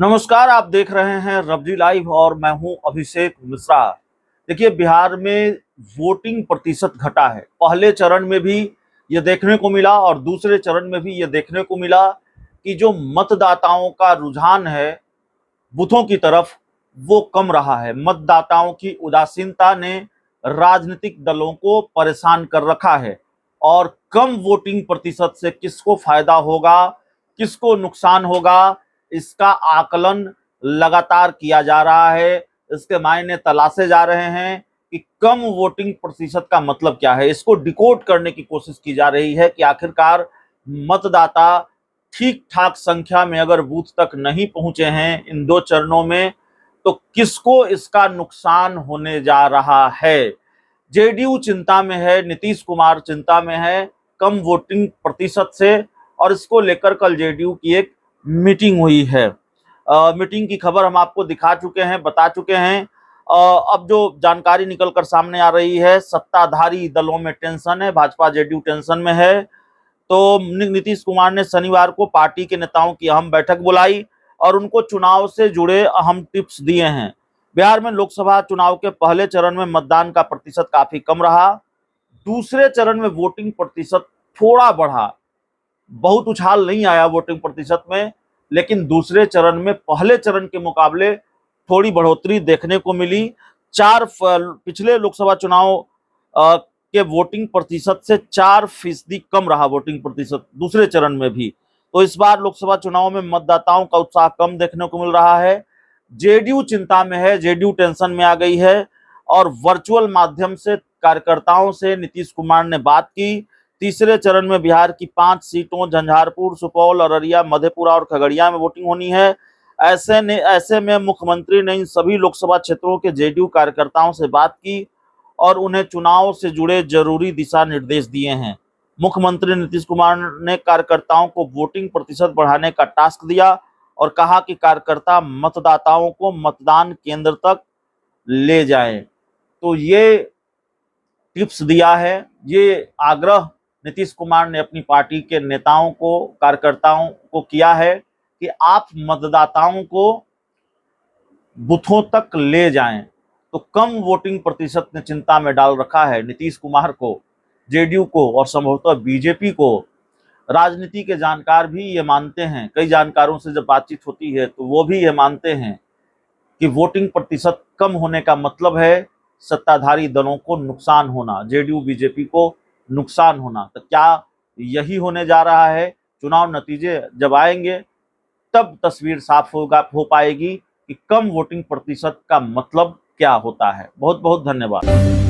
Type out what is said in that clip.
नमस्कार, आप देख रहे हैं रबजी लाइव और मैं हूं अभिषेक मिश्रा। देखिए, बिहार में वोटिंग प्रतिशत घटा है। पहले चरण में भी ये देखने को मिला और दूसरे चरण में भी ये देखने को मिला कि जो मतदाताओं का रुझान है बूथों की तरफ, वो कम रहा है। मतदाताओं की उदासीनता ने राजनीतिक दलों को परेशान कर रखा है और कम वोटिंग प्रतिशत से किसको फायदा होगा, किसको नुकसान होगा, इसका आकलन लगातार किया जा रहा है। इसके मायने तलाशे जा रहे हैं कि कम वोटिंग प्रतिशत का मतलब क्या है। इसको डिकोड करने की कोशिश की जा रही है कि आखिरकार मतदाता ठीक ठाक संख्या में अगर बूथ तक नहीं पहुंचे हैं इन दो चरणों में, तो किसको इसका नुकसान होने जा रहा है। जेडीयू चिंता में है, नीतीश कुमार चिंता में है कम वोटिंग प्रतिशत से, और इसको लेकर कल जेडीयू की एक मीटिंग हुई है। मीटिंग की खबर हम आपको दिखा चुके हैं, बता चुके हैं। अब जो जानकारी निकलकर सामने आ रही है, सत्ताधारी दलों में टेंशन है, भाजपा जेडीयू टेंशन में है। तो नीतीश कुमार ने शनिवार को पार्टी के नेताओं की अहम बैठक बुलाई और उनको चुनाव से जुड़े अहम टिप्स दिए हैं। बिहार में लोकसभा चुनाव के पहले चरण में मतदान का प्रतिशत काफी कम रहा। दूसरे चरण में वोटिंग प्रतिशत थोड़ा बढ़ा, बहुत उछाल नहीं आया वोटिंग प्रतिशत में, लेकिन दूसरे चरण में पहले चरण के मुकाबले थोड़ी बढ़ोतरी देखने को मिली। पिछले लोकसभा चुनाव के वोटिंग प्रतिशत से 4% कम रहा वोटिंग प्रतिशत दूसरे चरण में भी। तो इस बार लोकसभा चुनाव में मतदाताओं का उत्साह कम देखने को मिल रहा है। जेडीयू चिंता में है, जेडीयू टेंशन में आ गई है और वर्चुअल माध्यम से कार्यकर्ताओं से नीतीश कुमार ने बात की। तीसरे चरण में बिहार की 5 सीटों झंझारपुर, सुपौल, अररिया, मधेपुरा और खगड़िया में वोटिंग होनी है। ऐसे में मुख्यमंत्री ने इन सभी लोकसभा क्षेत्रों के जेडीयू कार्यकर्ताओं से बात की और उन्हें चुनाव से जुड़े जरूरी दिशा निर्देश दिए हैं। मुख्यमंत्री नीतीश कुमार ने कार्यकर्ताओं को वोटिंग प्रतिशत बढ़ाने का टास्क दिया और कहा कि कार्यकर्ता मतदाताओं को मतदान केंद्र तक ले जाएं। तो ये टिप्स दिया है, ये आग्रह नीतीश कुमार ने अपनी पार्टी के नेताओं को, कार्यकर्ताओं को किया है कि आप मतदाताओं को बूथों तक ले जाएं। तो कम वोटिंग प्रतिशत ने चिंता में डाल रखा है नीतीश कुमार को, जेडीयू को और संभवतः बीजेपी को। राजनीति के जानकार भी ये मानते हैं, कई जानकारों से जब बातचीत होती है तो वो भी ये मानते हैं कि वोटिंग प्रतिशत कम होने का मतलब है सत्ताधारी दलों को नुकसान होना, जेडीयू बीजेपी को नुकसान होना। तो क्या यही होने जा रहा है? चुनाव नतीजे जब आएंगे तब तस्वीर साफ हो पाएगी कि कम वोटिंग प्रतिशत का मतलब क्या होता है। बहुत बहुत धन्यवाद।